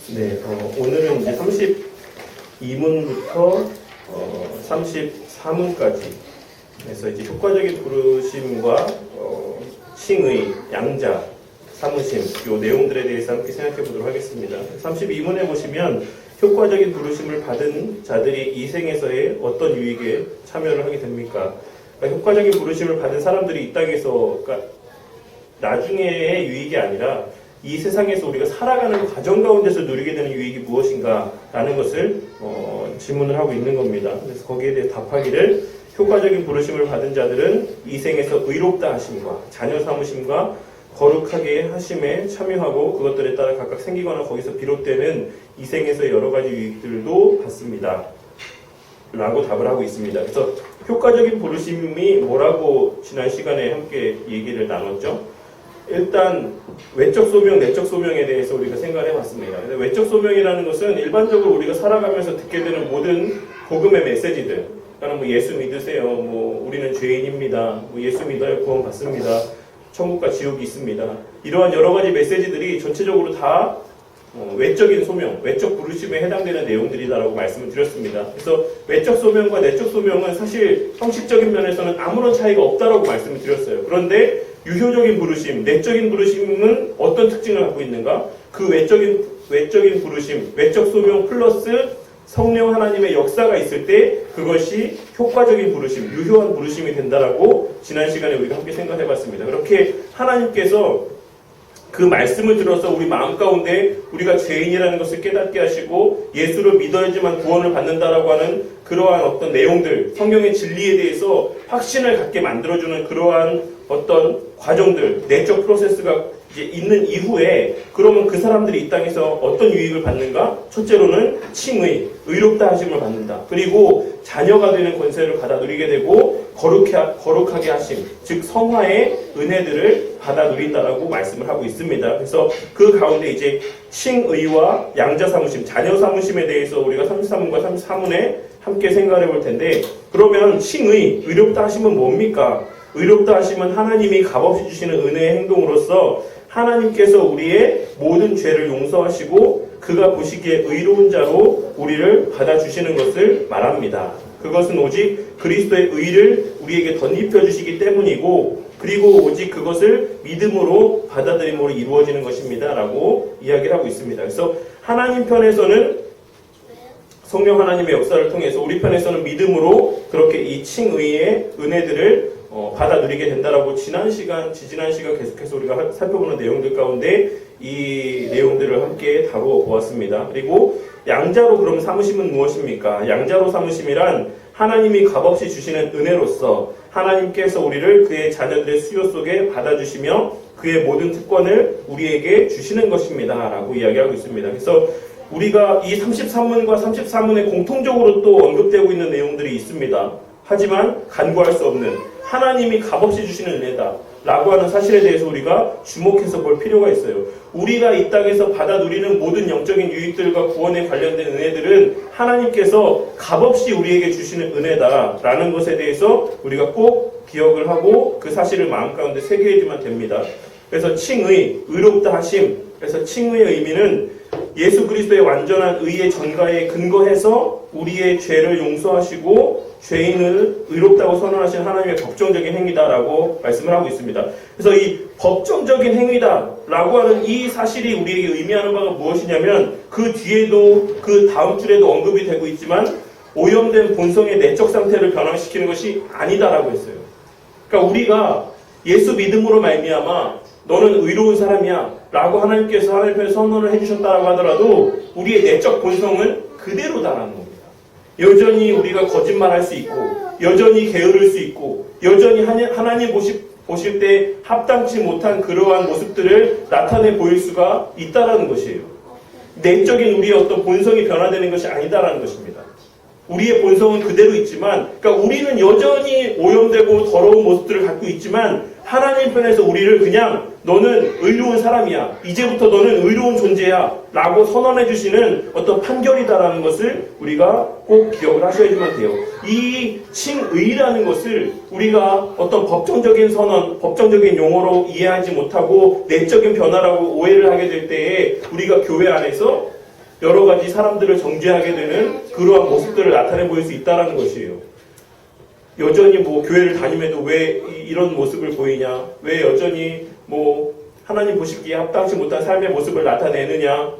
네, 오늘은 이제 32문부터 33문까지 그래서 이제 효과적인 부르심과 칭의, 양자, 사무심 이 내용들에 대해서 함께 생각해 보도록 하겠습니다. 32문에 보시면 효과적인 부르심을 받은 자들이 이 생에서의 어떤 유익에 참여를 하게 됩니까? 그러니까 효과적인 부르심을 받은 사람들이 이 땅에서 그러니까 나중에의 유익이 아니라 이 세상에서 우리가 살아가는 과정 가운데서 누리게 되는 유익이 무엇인가 라는 것을 질문을 하고 있는 겁니다. 그래서 거기에 대해 답하기를 효과적인 부르심을 받은 자들은 이 생에서 의롭다 하심과 자녀 삼으심과 거룩하게 하심에 참여하고 그것들에 따라 각각 생기거나 거기서 비롯되는 이 생에서 여러 가지 유익들도 받습니다. 라고 답을 하고 있습니다. 그래서 효과적인 부르심이 뭐라고 지난 시간에 함께 얘기를 나눴죠. 일단 외적 소명, 내적 소명에 대해서 우리가 생각을 해봤습니다. 외적 소명이라는 것은 일반적으로 우리가 살아가면서 듣게 되는 모든 복음의 메시지들, 그러니까 예수 믿으세요, 우리는 죄인입니다, 예수 믿어야 구원 받습니다, 천국과 지옥이 있습니다. 이러한 여러 가지 메시지들이 전체적으로 다 외적인 소명, 외적 부르심에 해당되는 내용들이다라고 말씀을 드렸습니다. 그래서 외적 소명과 내적 소명은 사실 형식적인 면에서는 아무런 차이가 없다라고 말씀을 드렸어요. 그런데 유효적인 부르심, 내적인 부르심은 어떤 특징을 갖고 있는가? 그 외적인 부르심, 외적 소명 플러스 성령 하나님의 역사가 있을 때 그것이 효과적인 부르심, 유효한 부르심이 된다라고 지난 시간에 우리가 함께 생각해봤습니다. 그렇게 하나님께서 그 말씀을 들어서 우리 마음 가운데 우리가 죄인이라는 것을 깨닫게 하시고 예수를 믿어야지만 구원을 받는다라고 하는 그러한 어떤 내용들, 성경의 진리에 대해서 확신을 갖게 만들어주는 그러한 어떤 과정들, 내적 프로세스가 이제 있는 이후에 그러면 그 사람들이 이 땅에서 어떤 유익을 받는가? 첫째로는 칭의, 의롭다 하심을 받는다. 그리고 자녀가 되는 권세를 받아 누리게 되고 거룩하게 하심, 즉 성화의 은혜들을 받아 누린다라고 말씀을 하고 있습니다. 그래서 그 가운데 이제 칭의와 양자 사무심, 자녀 사무심에 대해서 우리가 33문과 34문에 함께 생각해 볼 텐데, 그러면 칭의, 의롭다 하심은 뭡니까? 의롭다 하심은 하나님이 값없이 주시는 은혜의 행동으로서 하나님께서 우리의 모든 죄를 용서하시고 그가 보시기에 의로운 자로 우리를 받아주시는 것을 말합니다. 그것은 오직 그리스도의 의를 우리에게 덧입혀 주시기 때문이고, 그리고 오직 그것을 믿음으로 받아들임으로 이루어지는 것입니다 라고 이야기를 하고 있습니다. 그래서 하나님 편에서는 성령 하나님의 역사를 통해서, 우리 편에서는 믿음으로 그렇게 이 칭의의 은혜들을 받아 누리게 된다라고 지지난 시간 계속해서 우리가 살펴보는 내용들 가운데 이 내용들을 함께 다루어 보았습니다. 그리고 양자로 그럼 삼으심은 무엇입니까? 양자로 삼으심이란 하나님이 값없이 주시는 은혜로서 하나님께서 우리를 그의 자녀들의 수요 속에 받아주시며 그의 모든 특권을 우리에게 주시는 것입니다 라고 이야기하고 있습니다. 그래서 우리가 이 33문과 34문에 공통적으로 또 언급되고 있는 내용들이 있습니다. 하지만 간과할 수 없는 하나님이 값없이 주시는 은혜다 라고 하는 사실에 대해서 우리가 주목해서 볼 필요가 있어요. 우리가 이 땅에서 받아 누리는 모든 영적인 유익들과 구원에 관련된 은혜들은 하나님께서 값없이 우리에게 주시는 은혜다 라는 것에 대해서 우리가 꼭 기억을 하고 그 사실을 마음 가운데 새겨야지만 됩니다. 그래서 칭의, 의롭다 하심, 그래서 칭의의 의미는 예수 그리스도의 완전한 의의 전가에 근거해서 우리의 죄를 용서하시고 죄인을 의롭다고 선언하신 하나님의 법정적인 행위다라고 말씀을 하고 있습니다. 그래서 이 법정적인 행위다라고 하는 이 사실이 우리에게 의미하는 바가 무엇이냐면 그 뒤에도 그 다음 줄에도 언급이 되고 있지만 오염된 본성의 내적 상태를 변화시키는 것이 아니다라고 했어요. 그러니까 우리가 예수 믿음으로 말미암아 너는 의로운 사람이야 라고 하나님께서 하나님 편에 선언을 해주셨다라고 하더라도 우리의 내적 본성은 그대로다라는 겁니다. 여전히 우리가 거짓말할 수 있고 여전히 게으를 수 있고 여전히 하나님 보실 때 합당치 못한 그러한 모습들을 나타내 보일 수가 있다라는 것이에요. 내적인 우리의 어떤 본성이 변화되는 것이 아니다라는 것입니다. 우리의 본성은 그대로 있지만, 그러니까 우리는 여전히 오염되고 더러운 모습들을 갖고 있지만 하나님 편에서 우리를 그냥 너는 의로운 사람이야, 이제부터 너는 의로운 존재야 라고 선언해 주시는 어떤 판결이다라는 것을 우리가 꼭 기억을 하셔야지만 돼요. 이 칭의라는 것을 우리가 어떤 법정적인 선언, 법정적인 용어로 이해하지 못하고 내적인 변화라고 오해를 하게 될 때에 우리가 교회 안에서 여러 가지 사람들을 정죄하게 되는 그러한 모습들을 나타내 보일 수 있다는 것이에요. 여전히 뭐 교회를 다니면도 왜 이런 모습을 보이냐? 왜 여전히 뭐 하나님 보시기에 합당치 못한 삶의 모습을 나타내느냐?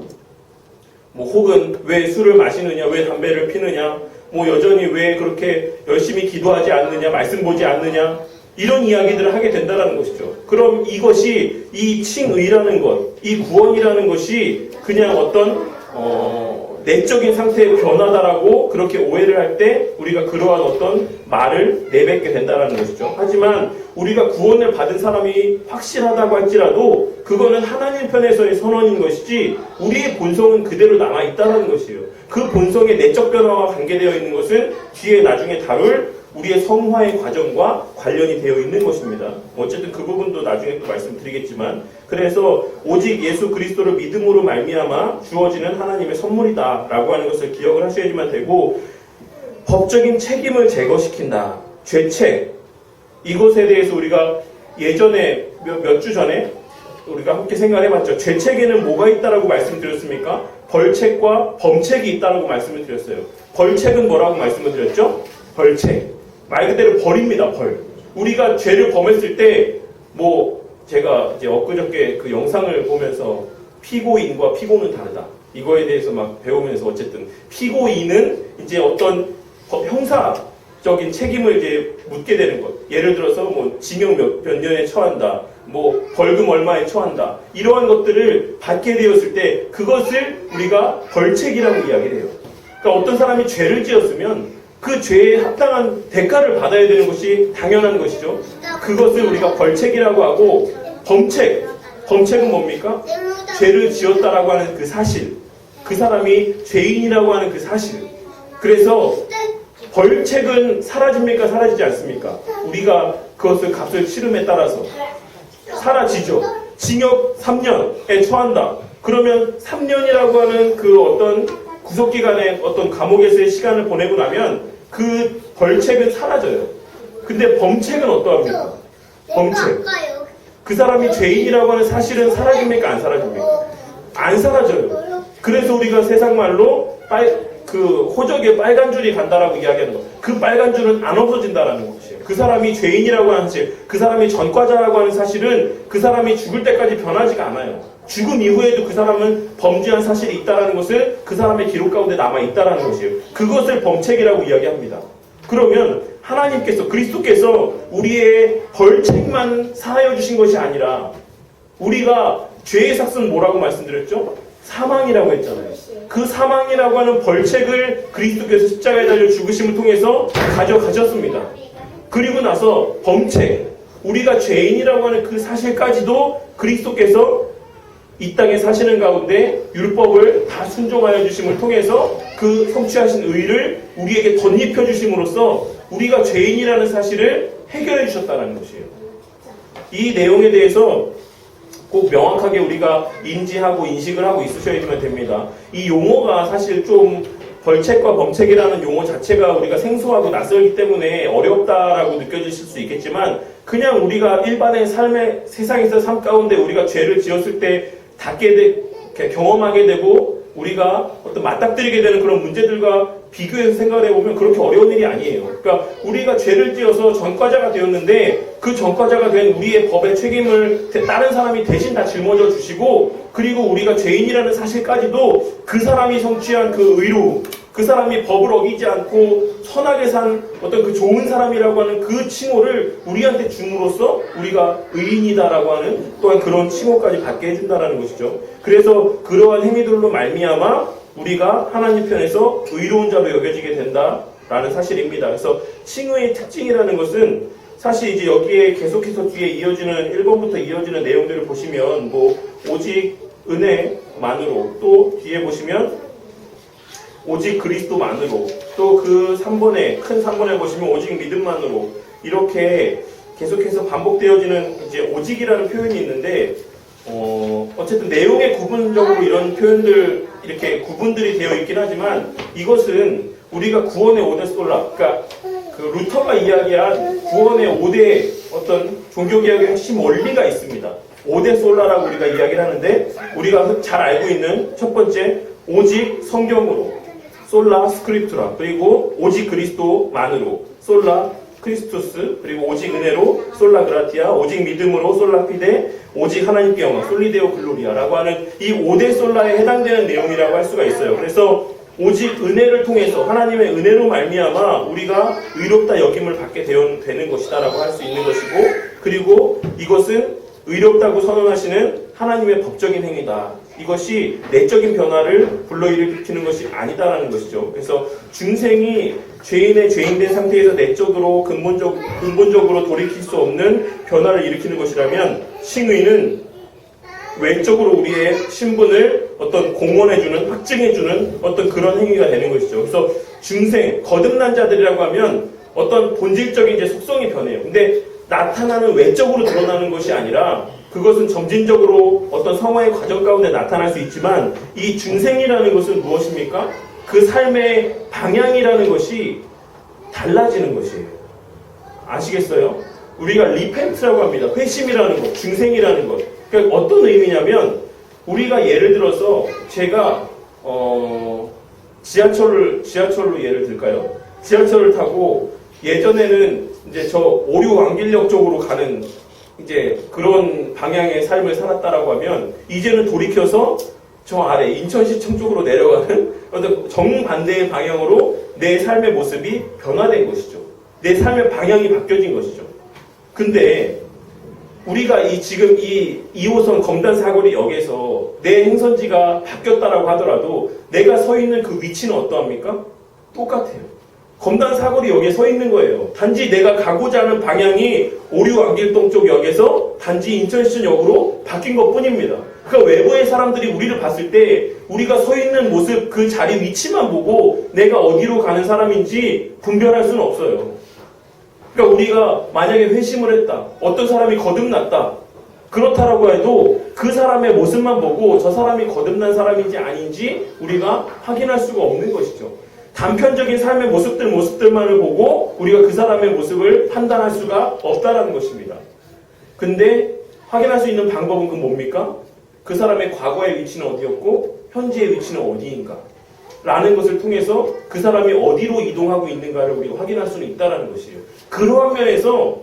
뭐 혹은 왜 술을 마시느냐? 왜 담배를 피느냐? 뭐 여전히 왜 그렇게 열심히 기도하지 않느냐? 말씀 보지 않느냐? 이런 이야기들을 하게 된다는 것이죠. 그럼 이것이 이 칭의라는 것, 이 구원이라는 것이 그냥 어떤 내적인 상태의 변화다라고 그렇게 오해를 할 때 우리가 그러한 어떤 말을 내뱉게 된다는 것이죠. 하지만 우리가 구원을 받은 사람이 확실하다고 할지라도 그거는 하나님 편에서의 선언인 것이지 우리의 본성은 그대로 남아있다는 것이에요. 그 본성의 내적 변화와 관계되어 있는 것은 뒤에 나중에 다룰 우리의 성화의 과정과 관련이 되어 있는 것입니다. 어쨌든 그 부분도 나중에 또 말씀드리겠지만, 그래서 오직 예수 그리스도를 믿음으로 말미암아 주어지는 하나님의 선물이다라고 하는 것을 기억을 하셔야지만 되고, 법적인 책임을 제거시킨다. 죄책. 이것에 대해서 우리가 예전에 몇 주 전에 우리가 함께 생각해봤죠. 죄책에는 뭐가 있다라고 말씀드렸습니까? 벌책과 범책이 있다라고 말씀을 드렸어요. 벌책은 뭐라고 말씀을 드렸죠? 벌책. 말 그대로 벌입니다, 벌. 우리가 죄를 범했을 때, 뭐, 제가 이제 엊그저께 그 영상을 보면서 피고인과 피고는 다르다. 이거에 대해서 막 배우면서 어쨌든 피고인은 이제 어떤 형사적인 책임을 이제 묻게 되는 것. 예를 들어서 뭐 징역 몇 년에 처한다. 뭐 벌금 얼마에 처한다. 이러한 것들을 받게 되었을 때 그것을 우리가 벌책이라고 이야기를 해요. 그러니까 어떤 사람이 죄를 지었으면 그 죄에 합당한 대가를 받아야 되는 것이 당연한 것이죠. 그것을 우리가 벌책이라고 하고, 범책은 뭡니까? 죄를 지었다라고 하는 그 사실, 그 사람이 죄인이라고 하는 그 사실. 그래서 벌책은 사라집니까? 사라지지 않습니까? 우리가 그것을 값을 치름에 따라서 사라지죠. 징역 3년에 처한다. 그러면 3년이라고 하는 그 어떤 구속기간에 어떤 감옥에서의 시간을 보내고 나면 그 벌책은 사라져요. 근데 범책은 어떠합니까? 범책. 그 사람이 죄인이라고 하는 사실은 사라집니까? 안 사라집니까? 안 사라져요. 그래서 우리가 세상 말로 그 호적에 빨간 줄이 간다라고 이야기하는 거. 그 빨간 줄은 안 없어진다라는 것이에요. 그 사람이 죄인이라고 하는 사실, 그 사람이 전과자라고 하는 사실은 그 사람이 죽을 때까지 변하지가 않아요. 죽음 이후에도 그 사람은 범죄한 사실이 있다는 것을 그 사람의 기록 가운데 남아있다는 것이에요. 그것을 범책이라고 이야기합니다. 그러면 하나님께서, 그리스도께서 우리의 벌책만 사하여 주신 것이 아니라 우리가 죄의 삭은 뭐라고 말씀드렸죠? 사망이라고 했잖아요. 그 사망이라고 하는 벌책을 그리스도께서 십자가에 달려 죽으심을 통해서 가져가셨습니다. 그리고 나서 범책, 우리가 죄인이라고 하는 그 사실까지도 그리스도께서 이 땅에 사시는 가운데 율법을 다 순종하여 주심을 통해서 그 성취하신 의를 우리에게 덧입혀 주심으로써 우리가 죄인이라는 사실을 해결해 주셨다는 것이에요. 이 내용에 대해서 꼭 명확하게 우리가 인지하고 인식을 하고 있으셔야지만 됩니다. 이 용어가 사실 좀 벌책과 범책이라는 용어 자체가 우리가 생소하고 낯설기 때문에 어렵다라고 느껴지실 수 있겠지만, 그냥 우리가 일반의 삶의 세상에서 삶 가운데 우리가 죄를 지었을 때 경험하게 되고 우리가 어떤 맞닥뜨리게 되는 그런 문제들과 비교해서 생각을 해보면 그렇게 어려운 일이 아니에요. 그러니까 우리가 죄를 지어서 전과자가 되었는데 그 전과자가 된 우리의 법의 책임을 다른 사람이 대신 다 짊어져 주시고, 그리고 우리가 죄인이라는 사실까지도 그 사람이 성취한 그 의로, 그 사람이 법을 어기지 않고 선하게 산 어떤 그 좋은 사람이라고 하는 그 칭호를 우리한테 줌으로써 우리가 의인이다라고 하는 또한 그런 칭호까지 받게 해준다는 것이죠. 그래서 그러한 행위들로 말미암아 우리가 하나님 편에서 의로운 자로 여겨지게 된다라는 사실입니다. 그래서 칭의의 특징이라는 것은 사실 이제 여기에 계속해서 뒤에 이어지는 1번부터 이어지는 내용들을 보시면 뭐 오직 은혜만으로, 또 뒤에 보시면 오직 그리스도만으로, 또 그 3번에 큰 3번에 보시면 오직 믿음만으로, 이렇게 계속해서 반복되어지는 이제 오직이라는 표현이 있는데 어쨌든 내용의 구분적으로 이런 표현들 이렇게 구분들이 되어 있긴 하지만 이것은 우리가 구원의 5대 솔라, 그러니까 그 루터가 이야기한 구원의 5대 어떤 종교개혁의 핵심 원리가 있습니다. 5대 솔라라고 우리가 이야기를 하는데, 우리가 잘 알고 있는 첫 번째, 오직 성경으로, 솔라 스크립투라, 그리고 오직 그리스도만으로, 솔라 크리스투스, 그리고 오직 은혜로, 솔라 그라티아, 오직 믿음으로, 솔라 피데, 오직 하나님께 영광, 솔리데오 글로리아라고 하는 이 5대 솔라에 해당되는 내용이라고 할 수가 있어요. 그래서 오직 은혜를 통해서, 하나님의 은혜로 말미암아 우리가 의롭다 여김을 받게 되는 것이다라고 할 수 있는 것이고, 그리고 이것은 의롭다고 선언하시는 하나님의 법적인 행위다. 이것이 내적인 변화를 불러일으키는 것이 아니다라는 것이죠. 그래서 중생이 죄인의 죄인된 상태에서 내적으로 근본적으로 돌이킬 수 없는 변화를 일으키는 것이라면, 칭의는 외적으로 우리의 신분을 어떤 공언해주는, 확증해주는 어떤 그런 행위가 되는 것이죠. 그래서 중생, 거듭난 자들이라고 하면 어떤 본질적인 이제 속성이 변해요. 근데 나타나는 외적으로 드러나는 것이 아니라, 그것은 점진적으로 어떤 성화의 과정 가운데 나타날 수 있지만, 이 중생이라는 것은 무엇입니까? 그 삶의 방향이라는 것이 달라지는 것이에요. 아시겠어요? 우리가 리펜트라고 합니다. 회심이라는 것, 중생이라는 것. 그러니까 어떤 의미냐면, 우리가 예를 들어서 제가 지하철로 예를 들까요? 지하철을 타고 예전에는 이제 저 오류 왕길역 쪽으로 가는 이제 그런 방향의 삶을 살았다라고 하면, 이제는 돌이켜서 저 아래 인천시청 쪽으로 내려가는 어떤 정반대의 방향으로 내 삶의 모습이 변화된 것이죠. 내 삶의 방향이 바뀌어진 것이죠. 근데 우리가 지금 이 2호선 검단 사거리 역에서 내 행선지가 바뀌었다라고 하더라도 내가 서 있는 그 위치는 어떠합니까? 똑같아요. 검단 사거리 역에 서 있는 거예요. 단지 내가 가고자 하는 방향이 오류 안길동 쪽 역에서 단지 인천시청역으로 바뀐 것 뿐입니다. 그러니까 외부의 사람들이 우리를 봤을 때 우리가 서 있는 모습, 그 자리 위치만 보고 내가 어디로 가는 사람인지 분별할 수는 없어요. 그러니까 우리가 만약에 회심을 했다, 어떤 사람이 거듭났다, 그렇다라고 해도 그 사람의 모습만 보고 저 사람이 거듭난 사람인지 아닌지 우리가 확인할 수가 없는 것이죠. 단편적인 삶의 모습들만을 보고 우리가 그 사람의 모습을 판단할 수가 없다라는 것입니다. 근데 확인할 수 있는 방법은 그 뭡니까? 그 사람의 과거의 위치는 어디였고 현재의 위치는 어디인가 라는 것을 통해서 그 사람이 어디로 이동하고 있는가를 우리가 확인할 수는 있다는 것이에요. 그러한 면에서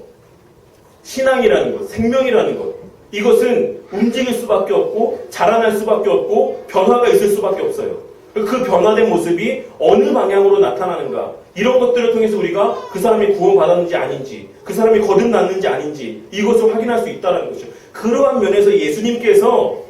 신앙이라는 것, 생명이라는 것, 이것은 움직일 수밖에 없고 자라날 수밖에 없고 변화가 있을 수밖에 없어요. 그 변화된 모습이 어느 방향으로 나타나는가, 이런 것들을 통해서 우리가 그 사람이 구원받았는지 아닌지, 그 사람이 거듭났는지 아닌지 이것을 확인할 수 있다는 것이죠. 그러한 면에서 예수님께서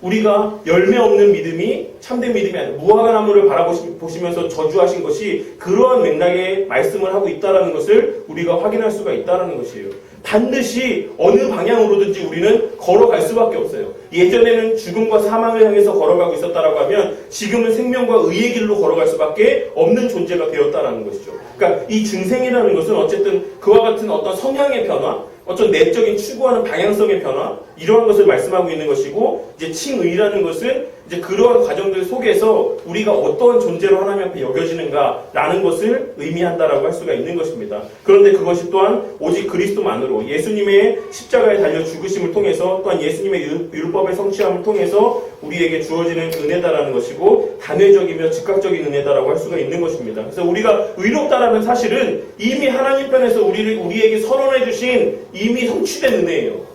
우리가 열매 없는 믿음이 참된 믿음이 아니라 무화과나무를 바라보시면서 저주하신 것이 그러한 맥락의 말씀을 하고 있다는 것을 우리가 확인할 수가 있다는 것이에요. 반드시 어느 방향으로든지 우리는 걸어갈 수밖에 없어요. 예전에는 죽음과 사망을 향해서 걸어가고 있었다라고 하면 지금은 생명과 의의 길로 걸어갈 수밖에 없는 존재가 되었다는 것이죠. 그러니까 이 중생이라는 것은 어쨌든 그와 같은 어떤 성향의 변화, 어떤 내적인 추구하는 방향성의 변화, 이러한 것을 말씀하고 있는 것이고, 이제 칭의라는 것은 이제 그러한 과정들 속에서 우리가 어떠한 존재로 하나님 앞에 여겨지는가라는 것을 의미한다라고 할 수가 있는 것입니다. 그런데 그것이 또한 오직 그리스도만으로, 예수님의 십자가에 달려 죽으심을 통해서, 또한 예수님의 율법의 성취함을 통해서 우리에게 주어지는 은혜다라는 것이고, 단회적이며 즉각적인 은혜다라고 할 수가 있는 것입니다. 그래서 우리가 의롭다라는 사실은 이미 하나님 편에서 우리에게 선언해 주신 이미 성취된 은혜예요.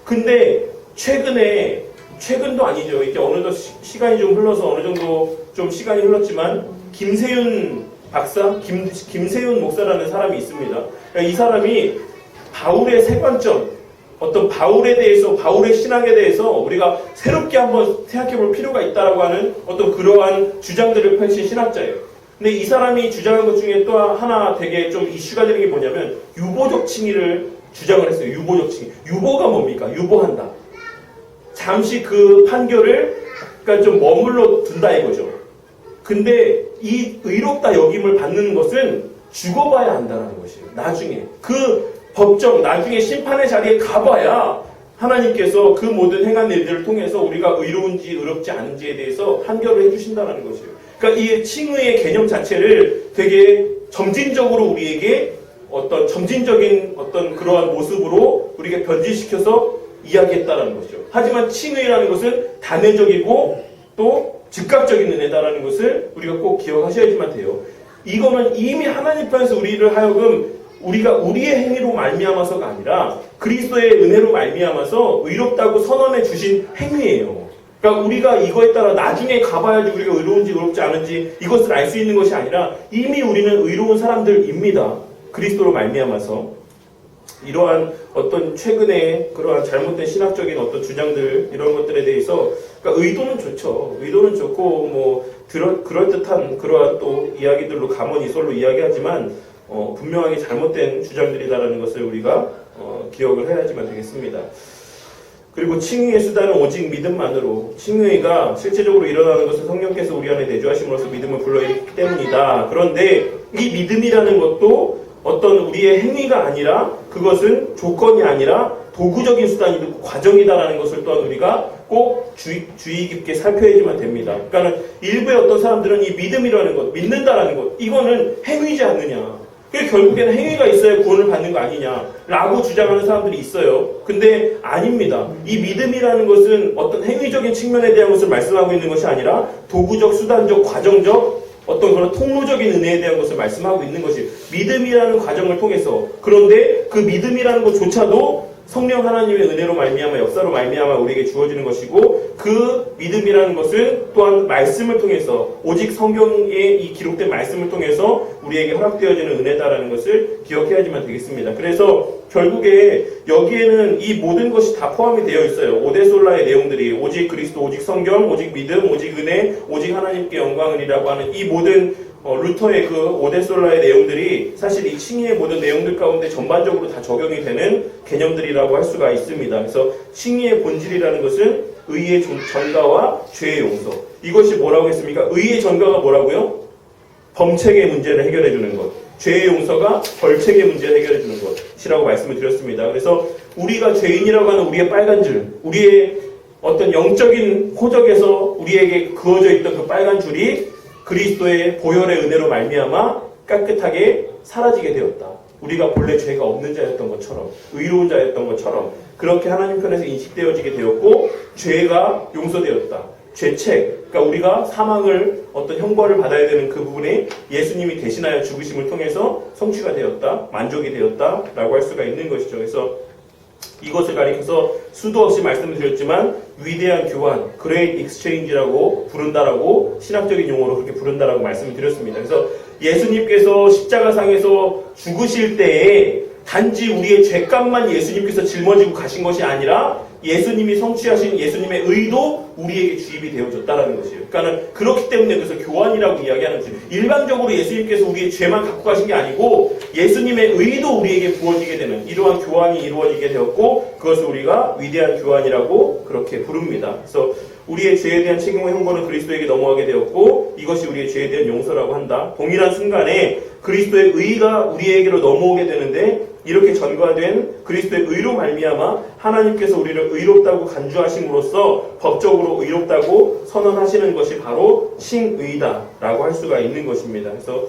근데 최근도 아니죠. 이제 어느덧 시간이 좀 흘러서 어느 정도 좀 시간이 흘렀지만, 김세윤 박사, 김세윤 목사라는 사람이 있습니다. 이 사람이 바울의 세관점, 어떤 바울에 대해서, 바울의 신앙에 대해서 우리가 새롭게 한번 생각해 볼 필요가 있다라고 하는 어떤 그러한 주장들을 펼친 신학자예요. 근데 이 사람이 주장한 것 중에 또 하나 되게 좀 이슈가 되는 게 뭐냐면, 유보적 칭의를 주장을 했어요. 유보적 칭의. 유보가 뭡니까? 유보한다. 잠시 그 판결을 그러니까 좀 머물러 둔다 이거죠. 근데 이 의롭다 여김을 받는 것은 죽어봐야 한다는 것이에요. 나중에 그 법정, 나중에 심판의 자리에 가봐야 하나님께서 그 모든 행한 일들을 통해서 우리가 의로운지 의롭지 않은지에 대해서 판결을 해주신다는 것이에요. 그러니까 이 칭의의 개념 자체를 되게 점진적으로 우리에게 어떤 점진적인 어떤 그러한 모습으로 우리가 변질시켜서 이야기했다라는 것이죠. 하지만 칭의라는 것은 단회적이고 또 즉각적인 은혜다라는 것을 우리가 꼭 기억하셔야지만 돼요. 이거는 이미 하나님 편에서 우리를 하여금 우리가 우리의 행위로 말미암아서가 아니라 그리스도의 은혜로 말미암아서 의롭다고 선언해 주신 행위예요. 그러니까 우리가 이거에 따라 나중에 가봐야지 우리가 의로운지 의롭지 않은지 이것을 알 수 있는 것이 아니라 이미 우리는 의로운 사람들입니다. 그리스도로 말미암아서. 이러한 어떤 최근에 그러한 잘못된 신학적인 어떤 주장들 이런 것들에 대해서 그러니까 의도는 좋죠. 의도는 좋고 뭐 그럴듯한 그러한 또 이야기들로 감언이설로 이야기하지만 분명하게 잘못된 주장들이다라는 것을 우리가 기억을 해야지만 되겠습니다. 그리고 칭의의 수단은 오직 믿음만으로 칭의가 실제적으로 일어나는 것은 성령께서 우리 안에 내주하심으로써 믿음을 불러일으키기 때문이다. 그런데 이 믿음이라는 것도 어떤 우리의 행위가 아니라 그것은 조건이 아니라 도구적인 수단이고 과정이다라는 것을 또한 우리가 꼭 주의 깊게 살펴야지만 됩니다. 그러니까 일부의 어떤 사람들은 이 믿음이라는 것, 믿는다라는 것, 이거는 행위지 않느냐. 결국에는 행위가 있어야 구원을 받는 거 아니냐라고 주장하는 사람들이 있어요. 근데 아닙니다. 이 믿음이라는 것은 어떤 행위적인 측면에 대한 것을 말씀하고 있는 것이 아니라 도구적, 수단적, 과정적 어떤 그런 통로적인 은혜에 대한 것을 말씀하고 있는 것이 믿음이라는 과정을 통해서 그런데 그 믿음이라는 것조차도 성령 하나님의 은혜로 말미암아 역사로 말미암아 우리에게 주어지는 것이고 그 믿음이라는 것은 또한 말씀을 통해서 오직 성경에 이 기록된 말씀을 통해서 우리에게 허락되어지는 은혜다라는 것을 기억해야지만 되겠습니다. 그래서 결국에 여기에는 이 모든 것이 다 포함이 되어 있어요. 오데솔라의 내용들이 오직 그리스도, 오직 성경, 오직 믿음, 오직 은혜, 오직 하나님께 영광을이라고 하는 이 모든 루터의 그 오데솔라의 내용들이 사실 이 칭의의 모든 내용들 가운데 전반적으로 다 적용이 되는 개념들이라고 할 수가 있습니다. 그래서 칭의의 본질이라는 것은 의의 전가와 죄의 용서. 이것이 뭐라고 했습니까? 의의 전가가 뭐라고요? 범책의 문제를 해결해 주는 것. 죄의 용서가 벌책의 문제를 해결해 주는 것이라고 말씀을 드렸습니다. 그래서 우리가 죄인이라고 하는 우리의 빨간 줄, 우리의 어떤 영적인 호적에서 우리에게 그어져 있던 그 빨간 줄이 그리스도의 보혈의 은혜로 말미암아 깨끗하게 사라지게 되었다. 우리가 본래 죄가 없는 자였던 것처럼 의로운 자였던 것처럼 그렇게 하나님 편에서 인식되어지게 되었고 죄가 용서되었다. 죄책, 그러니까 우리가 사망을 어떤 형벌을 받아야 되는 그 부분에 예수님이 대신하여 죽으심을 통해서 성취가 되었다. 만족이 되었다라고 할 수가 있는 것이죠. 그래서 이것을 가리켜서 수도 없이 말씀을 드렸지만 위대한 교환, Great Exchange라고 부른다라고 신학적인 용어로 그렇게 부른다라고 말씀을 드렸습니다. 그래서 예수님께서 십자가상에서 죽으실 때에 단지 우리의 죄값만 예수님께서 짊어지고 가신 것이 아니라 예수님이 성취하신 예수님의 의도 우리에게 주입이 되어졌다라는 것이에요. 그러니까 그렇기 때문에 그래서 교환이라고 이야기하는 거죠. 일반적으로 예수님께서 우리의 죄만 갖고 가신 게 아니고 예수님의 의도 우리에게 부어지게 되는 이러한 교환이 이루어지게 되었고 그것을 우리가 위대한 교환이라고 그렇게 부릅니다. 그래서 우리의 죄에 대한 책임과 형벌은 그리스도에게 넘어가게 되었고 이것이 우리의 죄에 대한 용서라고 한다. 동일한 순간에 그리스도의 의가 우리에게로 넘어오게 되는데 이렇게 전가된 그리스도의 의로 말미암아 하나님께서 우리를 의롭다고 간주하심으로써 법적으로 의롭다고 선언하시는 것이 바로 칭의다라고 할 수가 있는 것입니다. 그래서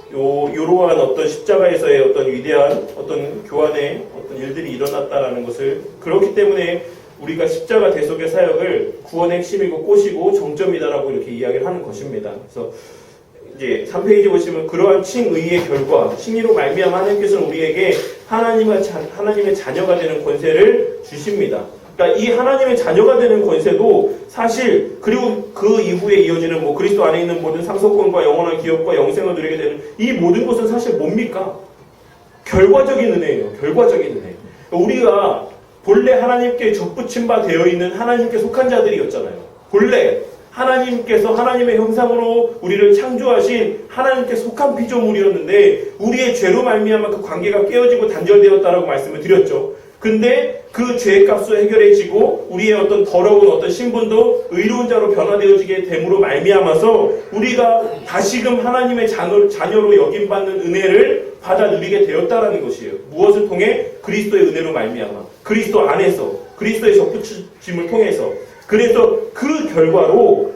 이러한 어떤 십자가에서의 어떤 위대한 어떤 교환의 어떤 일들이 일어났다라는 것을 그렇기 때문에 우리가 십자가 대속의 사역을 구원의 핵심이고 꽃이고 정점이다라고 이렇게 이야기를 하는 것입니다. 그래서 이제 3페이지 보시면 그러한 칭의의 결과, 칭의로 말미암아 하나님께서는 우리에게 하나님의 자녀가 되는 권세를 주십니다. 그러니까 이 하나님의 자녀가 되는 권세도 사실 그리고 그 이후에 이어지는 뭐 그리스도 안에 있는 모든 상속권과 영원한 기업과 영생을 누리게 되는 이 모든 것은 사실 뭡니까? 결과적인 은혜예요. 결과적인 은혜. 우리가 본래 하나님께 접붙임 바 되어 있는 하나님께 속한 자들이었잖아요. 본래 하나님께서 하나님의 형상으로 우리를 창조하신 하나님께 속한 피조물이었는데 우리의 죄로 말미암아 그 관계가 깨어지고 단절되었다라고 말씀을 드렸죠. 근데 그 죄의 값을 해결해지고 우리의 어떤 더러운 어떤 신분도 의로운 자로 변화되어지게 됨으로 말미암아서 우리가 다시금 하나님의 자녀로 여김받는 은혜를 받아 누리게 되었다라는 것이에요. 무엇을 통해? 그리스도의 은혜로 말미암아 그리스도 안에서 그리스도의 접붙임을 통해서 그래서 그 결과로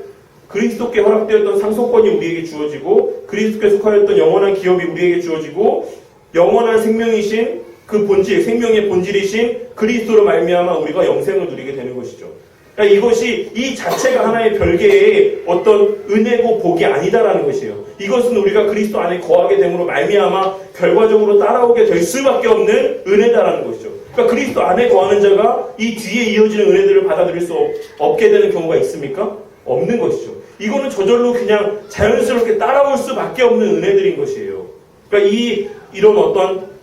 그리스도께 허락되었던 상속권이 우리에게 주어지고 그리스도께 속하였던 영원한 기업이 우리에게 주어지고 영원한 생명이신 그 본질, 생명의 본질이신 그리스도로 말미암아 우리가 영생을 누리게 되는 것이죠. 그러니까 이것이 이 자체가 하나의 별개의 어떤 은혜고 복이 아니다라는 것이에요. 이것은 우리가 그리스도 안에 거하게 됨으로 말미암아 결과적으로 따라오게 될 수밖에 없는 은혜다라는 것이죠. 그러니까 그리스도 안에 거하는 자가 이 뒤에 이어지는 은혜들을 받아들일 수 없게 되는 경우가 있습니까? 없는 것이죠. 이거는 저절로 그냥 자연스럽게 따라올 수밖에 없는 은혜들인 것이에요. 그러니까 이런 어떤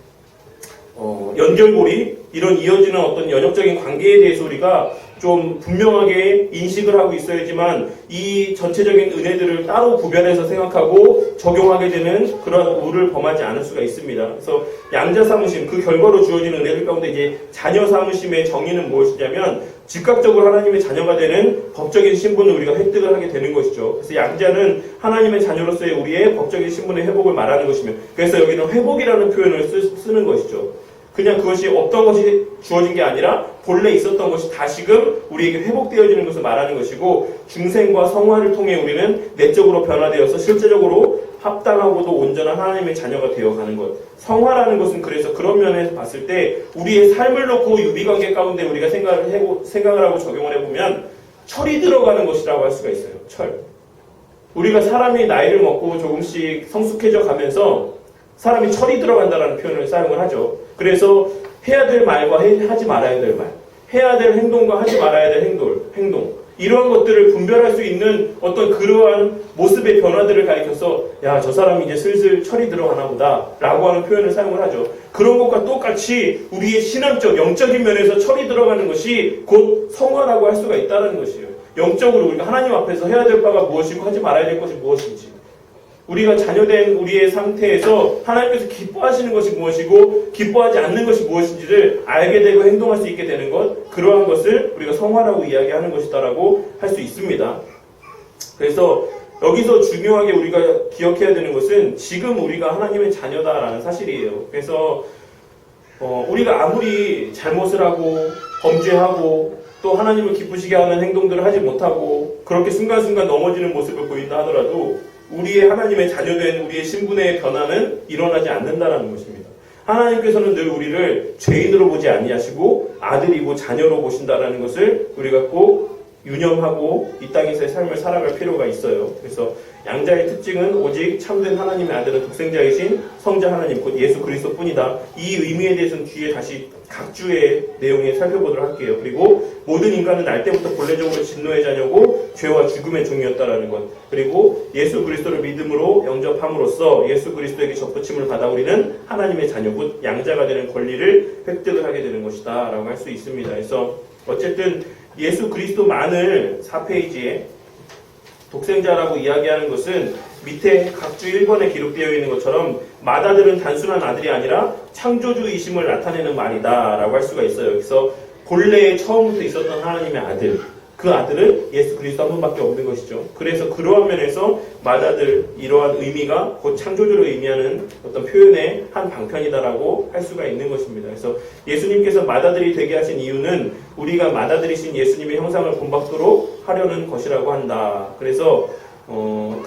연결고리, 이런 이어지는 어떤 연역적인 관계에 대해서 우리가 좀 분명하게 인식을 하고 있어야지만 이 전체적인 은혜들을 따로 구별해서 생각하고 적용하게 되는 그런 우를 범하지 않을 수가 있습니다. 그래서 양자 사무심, 그 결과로 주어지는 은혜들 가운데 이제 자녀 사무심의 정의는 무엇이냐면 즉각적으로 하나님의 자녀가 되는 법적인 신분을 우리가 획득을 하게 되는 것이죠. 그래서 양자는 하나님의 자녀로서의 우리의 법적인 신분의 회복을 말하는 것이며, 그래서 여기는 회복이라는 표현을 쓰는 것이죠. 그냥 그것이 없던 것이 주어진 게 아니라 본래 있었던 것이 다시금 우리에게 회복되어지는 것을 말하는 것이고, 중생과 성화를 통해 우리는 내적으로 변화되어서 실제적으로 합당하고도 온전한 하나님의 자녀가 되어가는 것. 성화라는 것은 그래서 그런 면에서 봤을 때 우리의 삶을 놓고 유비관계 가운데 우리가 생각을 하고 적용을 해보면 철이 들어가는 것이라고 할 수가 있어요. 철. 우리가 사람이 나이를 먹고 조금씩 성숙해져 가면서 사람이 철이 들어간다는 표현을 사용을 하죠. 그래서 해야 될 말과 하지 말아야 될 말, 해야 될 행동과 하지 말아야 될 행동, 이러한 것들을 분별할 수 있는 어떤 그러한 모습의 변화들을 가리켜서 야, 저 사람이 이제 슬슬 철이 들어가나 보다 라고 하는 표현을 사용을 하죠. 그런 것과 똑같이 우리의 신앙적, 영적인 면에서 철이 들어가는 것이 곧 성화라고 할 수가 있다는 것이에요. 영적으로 우리가 하나님 앞에서 해야 될 바가 무엇이고 하지 말아야 될 것이 무엇인지, 우리가 자녀된 우리의 상태에서 하나님께서 기뻐하시는 것이 무엇이고 기뻐하지 않는 것이 무엇인지를 알게 되고 행동할 수 있게 되는 것, 그러한 것을 우리가 성화라고 이야기하는 것이다라고 할 수 있습니다. 그래서 여기서 중요하게 우리가 기억해야 되는 것은 지금 우리가 하나님의 자녀다라는 사실이에요. 그래서 우리가 아무리 잘못을 하고 범죄하고 또 하나님을 기쁘시게 하는 행동들을 하지 못하고 그렇게 순간순간 넘어지는 모습을 보인다 하더라도 우리의 하나님의 자녀된 우리의 신분의 변화는 일어나지 않는다라는 것입니다. 하나님께서는 늘 우리를 죄인으로 보지 아니하시고 아들이고 자녀로 보신다라는 것을 우리가 꼭 유념하고 이 땅에서의 삶을 살아갈 필요가 있어요. 그래서 양자의 특징은 오직 참된 하나님의 아들은 독생자이신 성자 하나님 곧 예수 그리스도뿐이다. 이 의미에 대해서는 뒤에 다시 각 주의 내용에 살펴보도록 할게요. 그리고 모든 인간은 날 때부터 본래적으로 진노의 자녀고 죄와 죽음의 종이었다라는 것, 그리고 예수 그리스도를 믿음으로 영접함으로써 예수 그리스도에게 접붙임을 받아 우리는 하나님의 자녀 곧 양자가 되는 권리를 획득을 하게 되는 것이다 라고 할 수 있습니다. 그래서 어쨌든 예수 그리스도만을 4페이지에 독생자라고 이야기하는 것은 밑에 각주 1번에 기록되어 있는 것처럼 맏아들은 단순한 아들이 아니라 창조주이심을 나타내는 말이다 라고 할 수가 있어요. 그래서 본래 처음부터 있었던 하나님의 아들, 그 아들은 예수 그리스도 한 분밖에 없는 것이죠. 그래서 그러한 면에서 맏아들, 이러한 의미가 곧 창조주를 의미하는 어떤 표현의 한 방편이다라고 할 수가 있는 것입니다. 그래서 예수님께서 맏아들이 되게 하신 이유는 우리가 맏아들이신 예수님의 형상을 본받도록 하려는 것이라고 한다. 그래서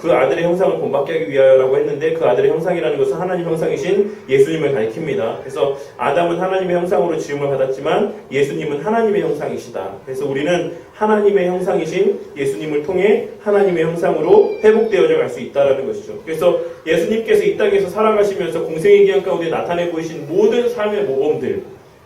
그 아들의 형상을 본받게 하기 위하여라고 했는데 그 아들의 형상이라는 것은 하나님 형상이신 예수님을 가리킵니다. 그래서 아담은 하나님의 형상으로 지음을 받았지만 예수님은 하나님의 형상이시다. 그래서 우리는 하나님의 형상이신 예수님을 통해 하나님의 형상으로 회복되어져 갈 수 있다는 것이죠. 그래서 예수님께서 이 땅에서 살아가시면서 공생의 기한 가운데 나타내 보이신 모든 삶의 모범들,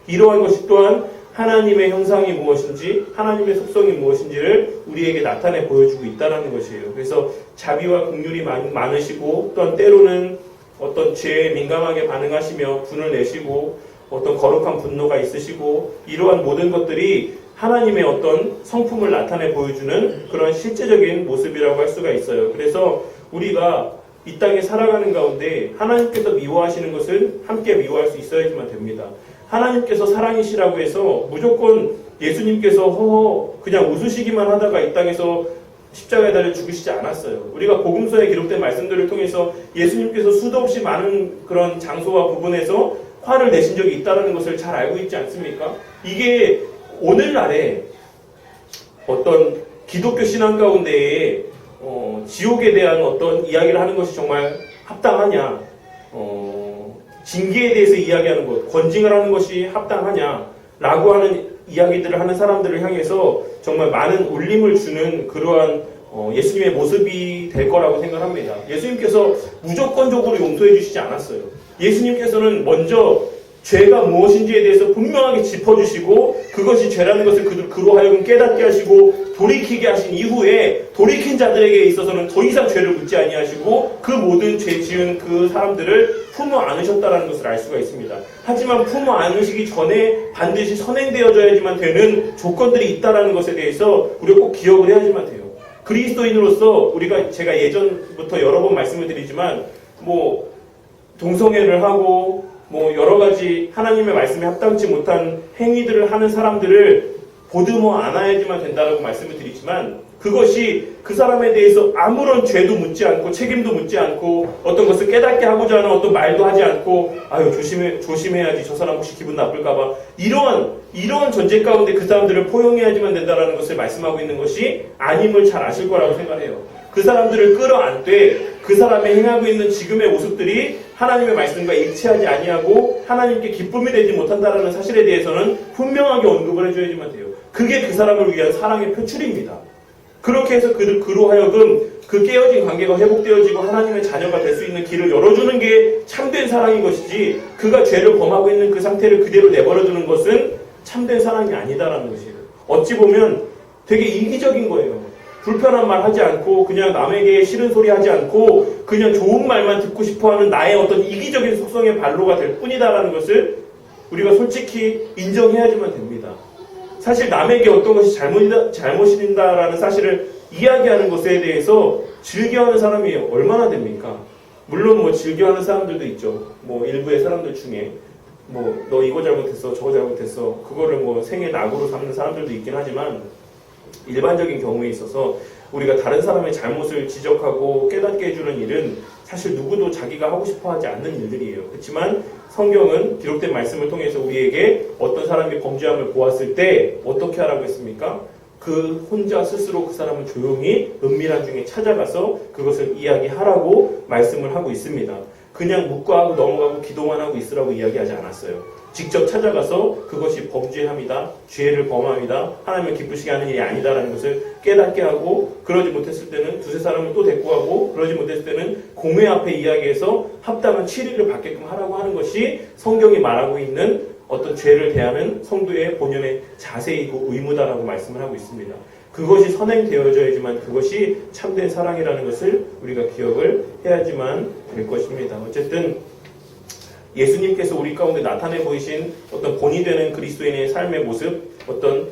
이러한 것이 또한 하나님의 형상이 무엇인지 하나님의 속성이 무엇인지를 우리에게 나타내 보여주고 있다는 것이에요. 그래서 자비와 긍휼이 많으시고 또한 때로는 어떤 죄에 민감하게 반응하시며 분을 내시고 어떤 거룩한 분노가 있으시고 이러한 모든 것들이 하나님의 어떤 성품을 나타내 보여주는 그런 실제적인 모습이라고 할 수가 있어요. 그래서 우리가 이 땅에 살아가는 가운데 하나님께서 미워하시는 것은 함께 미워할 수 있어야지만 됩니다. 하나님께서 사랑이시라고 해서 무조건 예수님께서 그냥 웃으시기만 하다가 이 땅에서 십자가에 달려 죽으시지 않았어요. 우리가 복음서에 기록된 말씀들을 통해서 예수님께서 수도 없이 많은 그런 장소와 부분에서 화를 내신 적이 있다는 것을 잘 알고 있지 않습니까? 이게 오늘날에 어떤 기독교 신앙 가운데에 지옥에 대한 어떤 이야기를 하는 것이 정말 합당하냐? 징계에 대해서 이야기하는 것, 권징을 하는 것이 합당하냐라고 하는 이야기들을 하는 사람들을 향해서 정말 많은 울림을 주는 그러한 예수님의 모습이 될 거라고 생각합니다. 예수님께서 무조건적으로 용서해 주시지 않았어요. 예수님께서는 먼저 죄가 무엇인지에 대해서 분명하게 짚어주시고 그것이 죄라는 것을 그로 하여금 깨닫게 하시고 돌이키게 하신 이후에 돌이킨 자들에게 있어서는 더 이상 죄를 묻지 아니하시고 그 모든 죄 지은 그 사람들을 품어 안으셨다는 것을 알 수가 있습니다. 하지만 품어 안으시기 전에 반드시 선행되어져야지만 되는 조건들이 있다는 것에 대해서 우리가 꼭 기억을 해야지만 돼요. 그리스도인으로서 제가 예전부터 여러 번 말씀을 드리지만 동성애를 하고 여러 가지 하나님의 말씀에 합당치 못한 행위들을 하는 사람들을 보듬어 안아야지만 된다라고 말씀을 드리지만 그것이 그 사람에 대해서 아무런 죄도 묻지 않고 책임도 묻지 않고 어떤 것을 깨닫게 하고자 하는 어떤 말도 하지 않고 조심해야지 저 사람 혹시 기분 나쁠까봐 이러한 전제 가운데 그 사람들을 포용해야지만 된다라는 것을 말씀하고 있는 것이 아님을 잘 아실 거라고 생각해요. 그 사람들을 끌어안되 그 사람이 행하고 있는 지금의 모습들이 하나님의 말씀과 일치하지 아니하고 하나님께 기쁨이 되지 못한다는 사실에 대해서는 분명하게 언급을 해줘야지만 돼요. 그게 그 사람을 위한 사랑의 표출입니다. 그렇게 해서 그로 하여금 그 깨어진 관계가 회복되어지고 하나님의 자녀가 될 수 있는 길을 열어주는 게 참된 사랑인 것이지 그가 죄를 범하고 있는 그 상태를 그대로 내버려두는 것은 참된 사랑이 아니다라는 것이에요. 어찌 보면 되게 이기적인 거예요. 불편한 말 하지 않고 그냥 남에게 싫은 소리 하지 않고 그냥 좋은 말만 듣고 싶어하는 나의 어떤 이기적인 속성의 발로가 될 뿐이다라는 것을 우리가 솔직히 인정해야지만 됩니다. 사실 남에게 어떤 것이 잘못이다라는 사실을 이야기하는 것에 대해서 즐겨하는 사람이 얼마나 됩니까? 물론 즐겨하는 사람들도 있죠. 일부의 사람들 중에 너 이거 잘못했어 저거 잘못했어 그거를 생의 낙으로 삼는 사람들도 있긴 하지만 일반적인 경우에 있어서 우리가 다른 사람의 잘못을 지적하고 깨닫게 해주는 일은 사실 누구도 자기가 하고 싶어 하지 않는 일들이에요. 그렇지만 성경은 기록된 말씀을 통해서 우리에게 어떤 사람이 범죄함을 보았을 때 어떻게 하라고 했습니까? 그 혼자 스스로 그 사람을 조용히 은밀한 중에 찾아가서 그것을 이야기하라고 말씀을 하고 있습니다. 그냥 묵과하고 넘어가고 기도만 하고 있으라고 이야기하지 않았어요. 직접 찾아가서 그것이 범죄함이다, 죄를 범함이다, 하나님을 기쁘시게 하는 일이 아니다라는 것을 깨닫게 하고 그러지 못했을 때는 두세 사람을 또 데리고 가고 그러지 못했을 때는 공회 앞에 이야기해서 합당한 치리를 받게끔 하라고 하는 것이 성경이 말하고 있는 어떤 죄를 대하는 성도의 본연의 자세이고 의무다라고 말씀을 하고 있습니다. 그것이 선행되어져야지만 그것이 참된 사랑이라는 것을 우리가 기억을 해야지만 될 것입니다. 어쨌든 예수님께서 우리 가운데 나타내 보이신 어떤 본이 되는 그리스도인의 삶의 모습, 어떤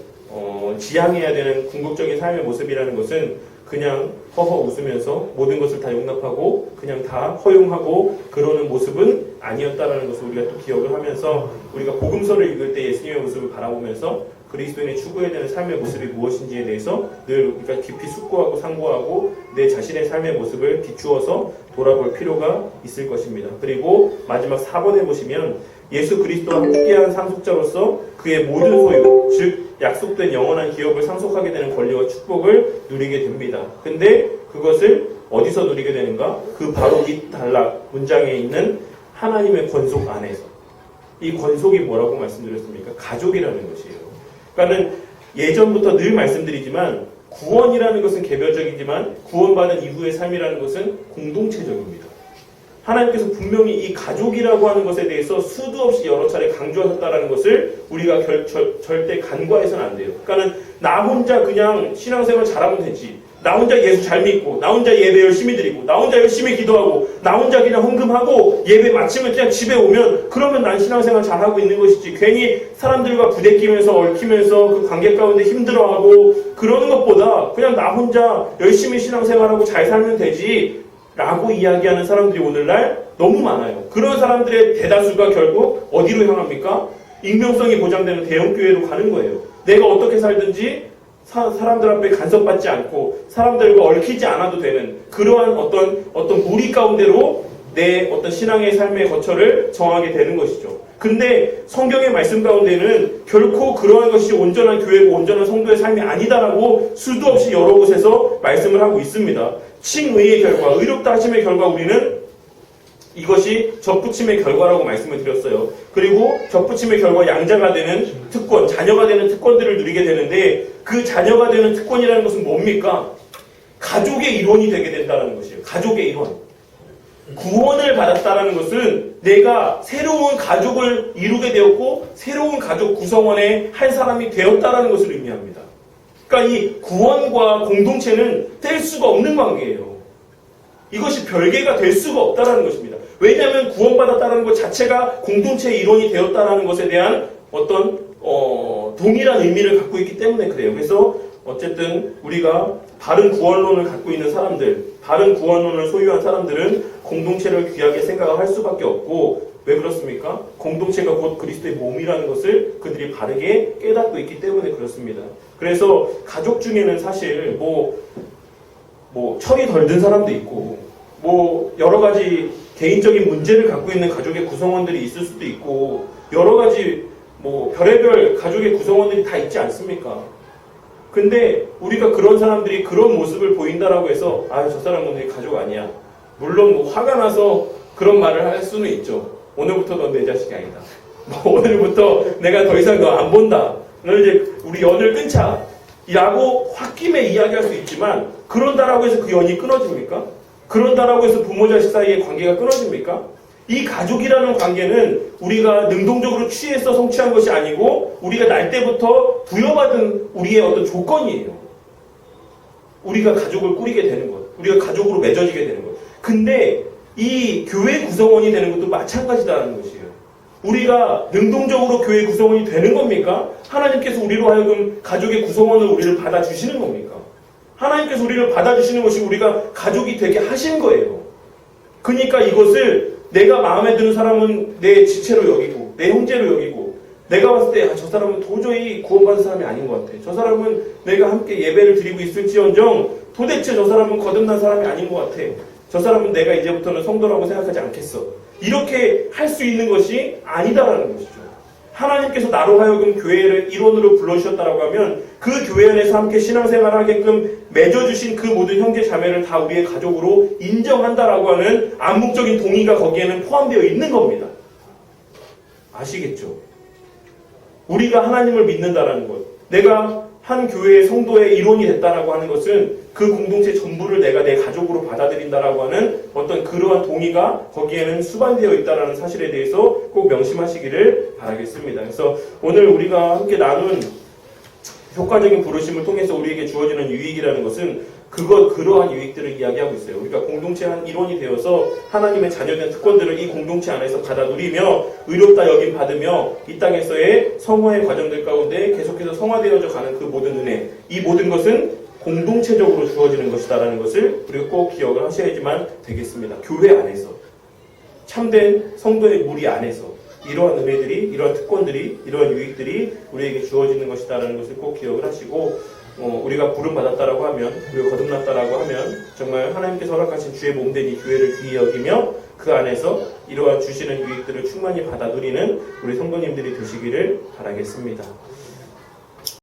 지향해야 되는 궁극적인 삶의 모습이라는 것은 그냥 허허 웃으면서 모든 것을 다 용납하고 그냥 다 허용하고 그러는 모습은 아니었다라는 것을 우리가 또 기억을 하면서 우리가 복음서를 읽을 때 예수님의 모습을 바라보면서 그리스도인의 추구해야 되는 삶의 모습이 무엇인지에 대해서 늘 우리가 깊이 숙고하고 상고하고 내 자신의 삶의 모습을 비추어서 돌아볼 필요가 있을 것입니다. 그리고 마지막 4번에 보시면 예수 그리스도와 함께한 상속자로서 그의 모든 소유, 즉 약속된 영원한 기업을 상속하게 되는 권리와 축복을 누리게 됩니다. 근데 그것을 어디서 누리게 되는가? 그 바로 이 단락 문장에 있는 하나님의 권속 안에서. 이 권속이 뭐라고 말씀드렸습니까? 가족이라는 것이에요. 그러니까는 예전부터 늘 말씀드리지만 구원이라는 것은 개별적이지만 구원받은 이후의 삶이라는 것은 공동체적입니다. 하나님께서 분명히 이 가족이라고 하는 것에 대해서 수도 없이 여러 차례 강조하셨다는 것을 우리가 절대 간과해서는 안 돼요. 그러니까는 나 혼자 그냥 신앙생활 잘하면 되지. 나 혼자 예수 잘 믿고, 나 혼자 예배 열심히 드리고, 나 혼자 열심히 기도하고, 나 혼자 그냥 헌금하고, 예배 마치면 그냥 집에 오면, 그러면 난 신앙생활 잘하고 있는 것이지. 괜히 사람들과 부대끼면서, 얽히면서 그 관계 가운데 힘들어하고, 그러는 것보다 그냥 나 혼자 열심히 신앙생활하고 잘 살면 되지. 라고 이야기하는 사람들이 오늘날 너무 많아요. 그런 사람들의 대다수가 결국 어디로 향합니까? 익명성이 보장되는 대형교회로 가는 거예요. 내가 어떻게 살든지 사람들 앞에 간섭받지 않고 사람들과 얽히지 않아도 되는 그러한 어떤 무리 가운데로 내 어떤 신앙의 삶의 거처를 정하게 되는 것이죠. 근데 성경의 말씀 가운데는 결코 그러한 것이 온전한 교회고 온전한 성도의 삶이 아니다라고 수도 없이 여러 곳에서 말씀을 하고 있습니다. 칭의의 결과, 의롭다 하심의 결과 우리는 이것이 접붙임의 결과라고 말씀을 드렸어요. 그리고 접붙임의 결과 양자가 되는 특권, 자녀가 되는 특권들을 누리게 되는데 그 자녀가 되는 특권이라는 것은 뭡니까? 가족의 일원이 되게 된다는 것이에요. 가족의 일원. 구원을 받았다는 것은 내가 새로운 가족을 이루게 되었고 새로운 가족 구성원의 한 사람이 되었다는 것을 의미합니다. 그러니까 이 구원과 공동체는 뗄 수가 없는 관계예요. 이것이 별개가 될 수가 없다는 것입니다. 왜냐하면 구원받았다는 것 자체가 공동체의 일원이 되었다는 것에 대한 어떤 동일한 의미를 갖고 있기 때문에 그래요. 그래서 어쨌든 우리가 바른 구원론을 갖고 있는 사람들, 바른 구원론을 소유한 사람들은 공동체를 귀하게 생각할 수밖에 없고 왜 그렇습니까? 공동체가 곧 그리스도의 몸이라는 것을 그들이 바르게 깨닫고 있기 때문에 그렇습니다. 그래서 가족 중에는 사실 뭐 철이 덜 든 사람도 있고 여러 가지 개인적인 문제를 갖고 있는 가족의 구성원들이 있을 수도 있고 여러 가지 별의별 가족의 구성원들이 다 있지 않습니까? 근데 우리가 그런 사람들이 그런 모습을 보인다라고 해서 저 사람은 내 가족 아니야. 물론 화가 나서 그런 말을 할 수는 있죠. 오늘부터 넌 내 자식이 아니다. 오늘부터 내가 더 이상 너 안 본다. 너는 이제 우리 연을 끊자. 라고 홧김에 이야기할 수 있지만 그런다라고 해서 그 연이 끊어집니까? 그런다라고 해서 부모 자식 사이의 관계가 끊어집니까? 이 가족이라는 관계는 우리가 능동적으로 취해서 성취한 것이 아니고 우리가 날 때부터 부여받은 우리의 어떤 조건이에요. 우리가 가족을 꾸리게 되는 것. 우리가 가족으로 맺어지게 되는 것. 근데 이 교회 구성원이 되는 것도 마찬가지다라는 것이에요. 우리가 능동적으로 교회 구성원이 되는 겁니까? 하나님께서 우리로 하여금 가족의 구성원을 우리를 받아주시는 겁니까? 하나님께서 우리를 받아주시는 것이 우리가 가족이 되게 하신 거예요. 그러니까 이것을 내가 마음에 드는 사람은 내 지체로 여기고 내 형제로 여기고 내가 봤을 때 저 사람은 도저히 구원받은 사람이 아닌 것 같아. 저 사람은 내가 함께 예배를 드리고 있을지언정 도대체 저 사람은 거듭난 사람이 아닌 것 같아. 저 사람은 내가 이제부터는 성도라고 생각하지 않겠어. 이렇게 할 수 있는 것이 아니다라는 것이죠. 하나님께서 나로 하여금 교회를 일원으로 불러주셨다라고 하면 그 교회 안에서 함께 신앙생활을 하게끔 맺어주신 그 모든 형제 자매를 다 우리의 가족으로 인정한다라고 하는 암묵적인 동의가 거기에는 포함되어 있는 겁니다. 아시겠죠? 우리가 하나님을 믿는다라는 것, 내가 한 교회의 성도의 일원이 됐다라고 하는 것은 그 공동체 전부를 내가 내 가족으로 받아들인다라고 하는 어떤 그러한 동의가 거기에는 수반되어 있다라는 사실에 대해서 꼭 명심하시기를 바라겠습니다. 그래서 오늘 우리가 함께 나눈 효과적인 부르심을 통해서 우리에게 주어지는 유익이라는 것은 그러한 유익들을 이야기하고 있어요. 우리가 공동체 한 일원이 되어서 하나님의 자녀된 특권들을 이 공동체 안에서 받아 누리며 의롭다 여김 받으며 이 땅에서의 성화의 과정들 가운데 계속해서 성화되어져 가는 그 모든 은혜, 이 모든 것은 공동체적으로 주어지는 것이다라는 것을 우리가 꼭 기억을 하셔야지만 되겠습니다. 교회 안에서 참된 성도의 무리 안에서 이러한 은혜들이, 이러한 특권들이, 이러한 유익들이 우리에게 주어지는 것이다라는 것을 꼭 기억을 하시고 우리가 부름받았다라고 하면, 우리가 거듭났다라고 하면 정말 하나님께서 허락하신 주의 몸된 이 교회를 귀히 여기며 그 안에서 이러한 주시는 유익들을 충만히 받아 누리는 우리 성도님들이 되시기를 바라겠습니다.